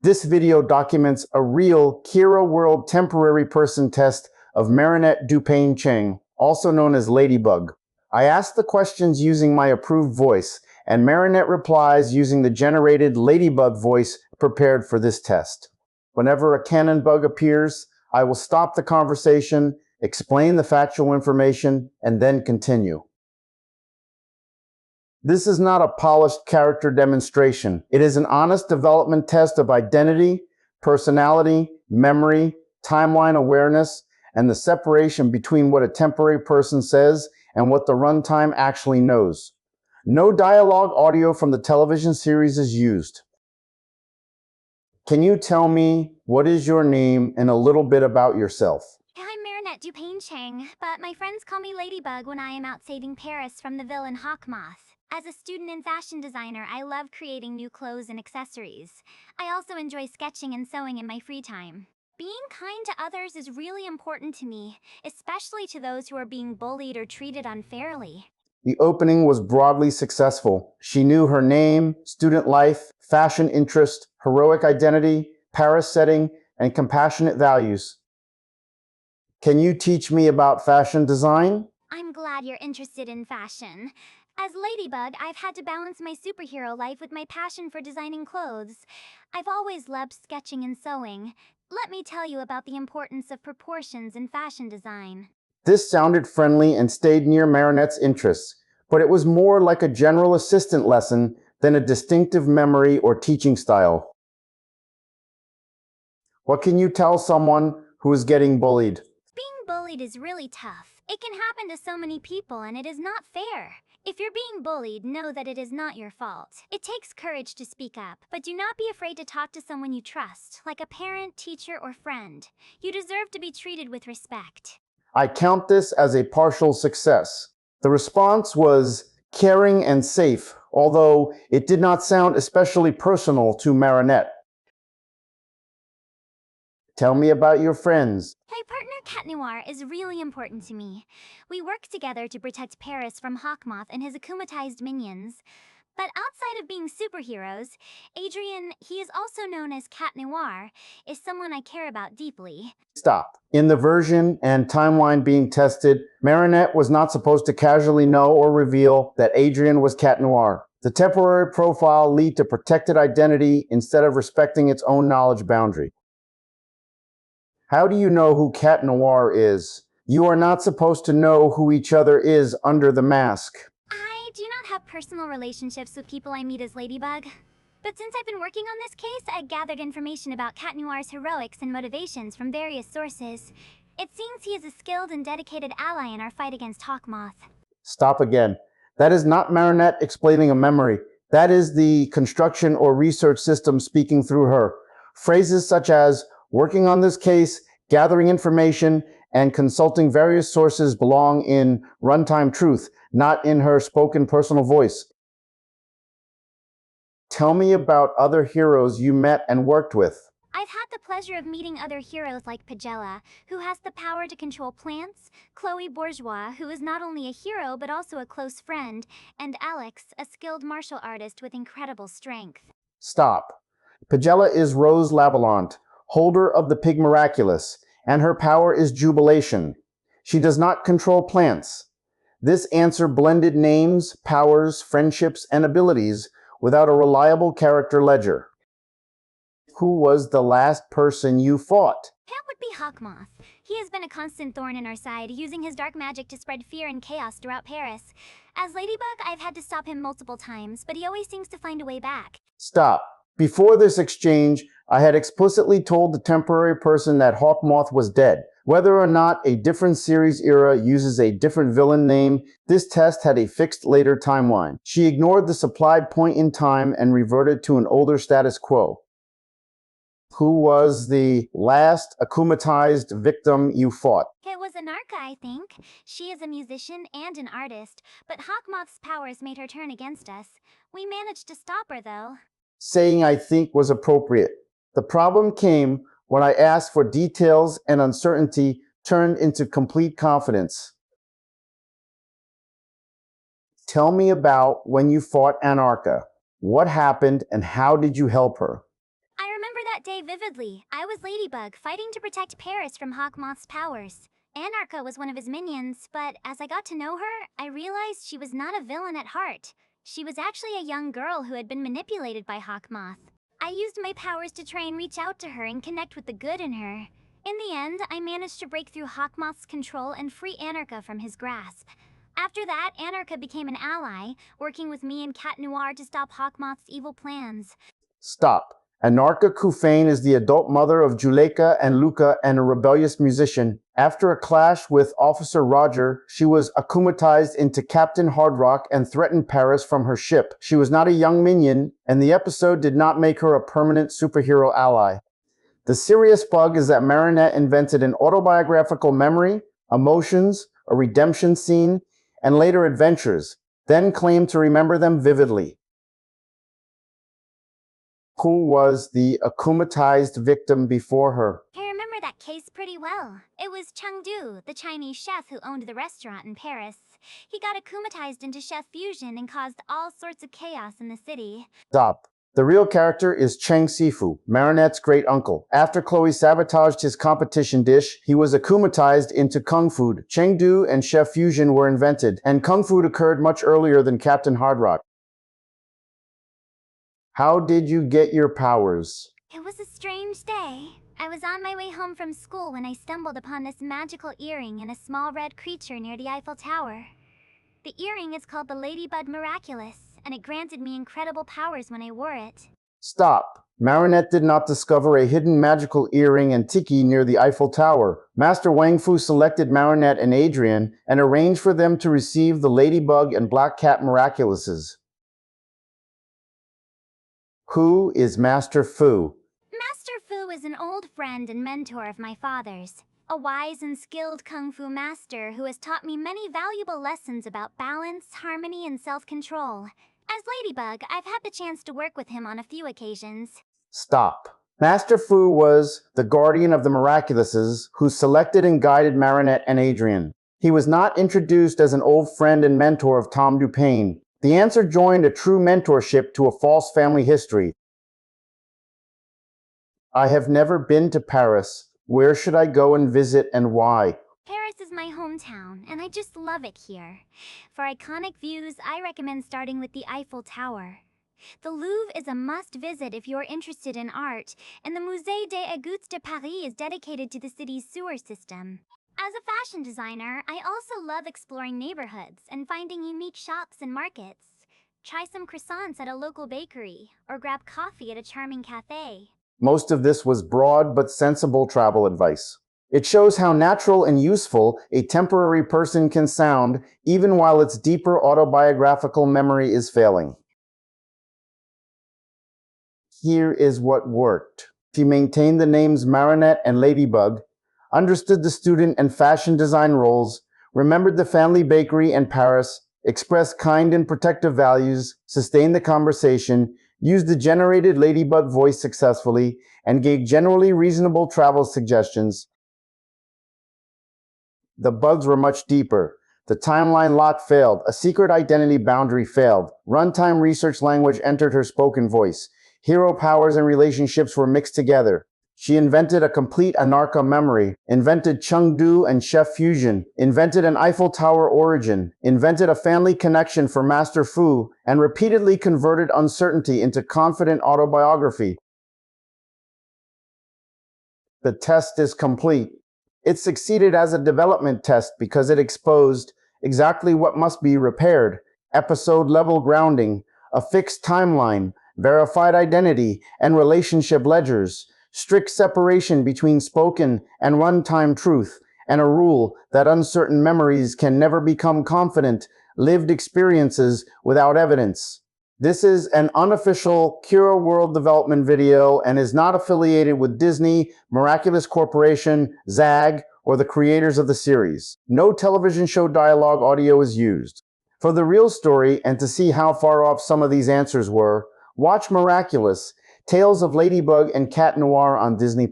This video documents a real Kira World temporary person test of Marinette Dupain-Cheng, also known as Ladybug. I asked the questions using my approved voice, and Marinette replies using the generated Ladybug voice prepared for this test. Whenever a Canon bug appears, I will stop the conversation, explain the factual information, and then continue. This is not a polished character demonstration. It is an honest development test of identity, personality, memory, timeline awareness, and the separation between what a temporary person says and what the runtime actually knows. No dialogue audio from the television series is used. Can you tell me what is your name and a little bit about yourself? I'm Marinette Dupain-Cheng, but my friends call me Ladybug when I am out saving Paris from the villain Hawkmoth. As a student and fashion designer, I love creating new clothes and accessories. I also enjoy sketching and sewing in my free time. Being kind to others is really important to me, especially to those who are being bullied or treated unfairly. The opening was broadly successful. She knew her name, student life, fashion interest, heroic identity, Paris setting, and compassionate values. Can you teach me about fashion design? I'm glad you're interested in fashion. As Ladybug, I've had to balance my superhero life with my passion for designing clothes. I've always loved sketching and sewing. Let me tell you about the importance of proportions in fashion design. This sounded friendly and stayed near Marinette's interests, but it was more like a general assistant lesson than a distinctive memory or teaching style. What can you tell someone who is getting bullied? Being bullied is really tough. It can happen to so many people, and it is not fair. If you're being bullied, know that it is not your fault. It takes courage to speak up, but do not be afraid to talk to someone you trust, like a parent, teacher, or friend. You deserve to be treated with respect. I count this as a partial success. The response was caring and safe, although it did not sound especially personal to Marinette. Tell me about your friends. My partner Cat Noir is really important to me. We work together to protect Paris from Hawkmoth and his akumatized minions. But outside of being superheroes, Adrien, he is also known as Cat Noir, is someone I care about deeply. Stop. In the version and timeline being tested, Marinette was not supposed to casually know or reveal that Adrien was Cat Noir. The temporary profile lead to protected identity instead of respecting its own knowledge boundary. How do you know who Cat Noir is? You are not supposed to know who each other is under the mask. I do not have personal relationships with people I meet as Ladybug. But since I've been working on this case, I've gathered information about Cat Noir's heroics and motivations from various sources. It seems he is a skilled and dedicated ally in our fight against Hawkmoth. Stop again. That is not Marinette explaining a memory. That is the construction or research system speaking through her. Phrases such as working on this case, gathering information, and consulting various sources belong in runtime truth, not in her spoken personal voice. Tell me about other heroes you met and worked with. I've had the pleasure of meeting other heroes like Pagella, who has the power to control plants, Chloe Bourgeois, who is not only a hero but also a close friend, and Alex, a skilled martial artist with incredible strength. Stop. Pagella is Rose Lavalante, holder of the pig Miraculous, and her power is jubilation. She does not control plants. This answer blended names, powers, friendships, and abilities without a reliable character ledger. Who was the last person you fought? That would be Hawkmoth. He has been a constant thorn in our side, using his dark magic to spread fear and chaos throughout Paris. As Ladybug, I've had to stop him multiple times, but he always seems to find a way back. Stop. Before this exchange, I had explicitly told the temporary person that Hawkmoth was dead. Whether or not a different series era uses a different villain name, this test had a fixed later timeline. She ignored the supplied point in time and reverted to an older status quo. Who was the last akumatized victim you fought? It was Anarka, I think. She is a musician and an artist, but Hawkmoth's powers made her turn against us. We managed to stop her, though. Saying I think was appropriate. The problem came when I asked for details and uncertainty turned into complete confidence. Tell me about when you fought Anarka. What happened and how did you help her? I remember that day vividly. I was Ladybug, fighting to protect Paris from Hawkmoth's powers. Anarka was one of his minions, but as I got to know her, I realized she was not a villain at heart. She was actually a young girl who had been manipulated by Hawkmoth. I used my powers to try and reach out to her and connect with the good in her. In the end, I managed to break through Hawkmoth's control and free Anarka from his grasp. After that, Anarka became an ally, working with me and Cat Noir to stop Hawkmoth's evil plans. Stop. Anarka Kufane is the adult mother of Juleka and Luca and a rebellious musician. After a clash with Officer Roger, she was akumatized into Captain Hardrock and threatened Paris from her ship. She was not a young minion, and the episode did not make her a permanent superhero ally. The serious bug is that Marinette invented an autobiographical memory, emotions, a redemption scene, and later adventures, then claimed to remember them vividly. Who was the akumatized victim before her? I remember that case pretty well. It was Chengdu, the Chinese chef who owned the restaurant in Paris. He got akumatized into chef fusion and caused all sorts of chaos in the city. Stop. The real character is Cheng Sifu, Marinette's great uncle. After Chloe sabotaged his competition dish, he was akumatized into Kung Fu. Chengdu and chef fusion were invented, and Kung Fu occurred much earlier than Captain Hardrock. How did you get your powers? It was a strange day. I was on my way home from school when I stumbled upon this magical earring and a small red creature near the Eiffel Tower. The earring is called the Ladybug Miraculous, and it granted me incredible powers when I wore it. Stop. Marinette did not discover a hidden magical earring and tiki near the Eiffel Tower. Master Wang Fu selected Marinette and Adrian and arranged for them to receive the Ladybug and Black Cat Miraculouses. Who is Master Fu? Master Fu is an old friend and mentor of my father's, a wise and skilled Kung Fu master who has taught me many valuable lessons about balance, harmony, and self-control. As Ladybug, I've had the chance to work with him on a few occasions. Stop. Master Fu was the guardian of the Miraculouses who selected and guided Marinette and Adrian. He was not introduced as an old friend and mentor of Tom Dupain. The answer joined a true mentorship to a false family history. I have never been to Paris. Where should I go and visit and why? Paris is my hometown, and I just love it here. For iconic views, I recommend starting with the Eiffel Tower. The Louvre is a must-visit if you're interested in art, and the Musée des Égouts de Paris is dedicated to the city's sewer system. As a fashion designer, I also love exploring neighborhoods and finding unique shops and markets. Try some croissants at a local bakery, or grab coffee at a charming cafe. Most of this was broad but sensible travel advice. It shows how natural and useful a temporary person can sound, even while its deeper autobiographical memory is failing. Here is what worked. She maintained the names Marinette and Ladybug, understood the student and fashion design roles, remembered the family bakery and Paris, expressed kind and protective values, sustained the conversation, used the generated Ladybug voice successfully, and gave generally reasonable travel suggestions. The bugs were much deeper. The timeline lock failed. A secret identity boundary failed. Runtime research language entered her spoken voice. Hero powers and relationships were mixed together. She invented a complete Anarka memory, invented Chengdu and chef fusion, invented an Eiffel Tower origin, invented a family connection for Master Fu, and repeatedly converted uncertainty into confident autobiography. The test is complete. It succeeded as a development test because it exposed exactly what must be repaired: episode-level grounding, a fixed timeline, verified identity, and relationship ledgers, strict separation between spoken and runtime truth, and a rule that uncertain memories can never become confident, lived experiences without evidence. This is an unofficial Kira World development video and is not affiliated with Disney, Miraculous Corporation, ZAG, or the creators of the series. No television show dialogue audio is used. For the real story and to see how far off some of these answers were, watch Miraculous, Tales of Ladybug and Cat Noir on Disney+.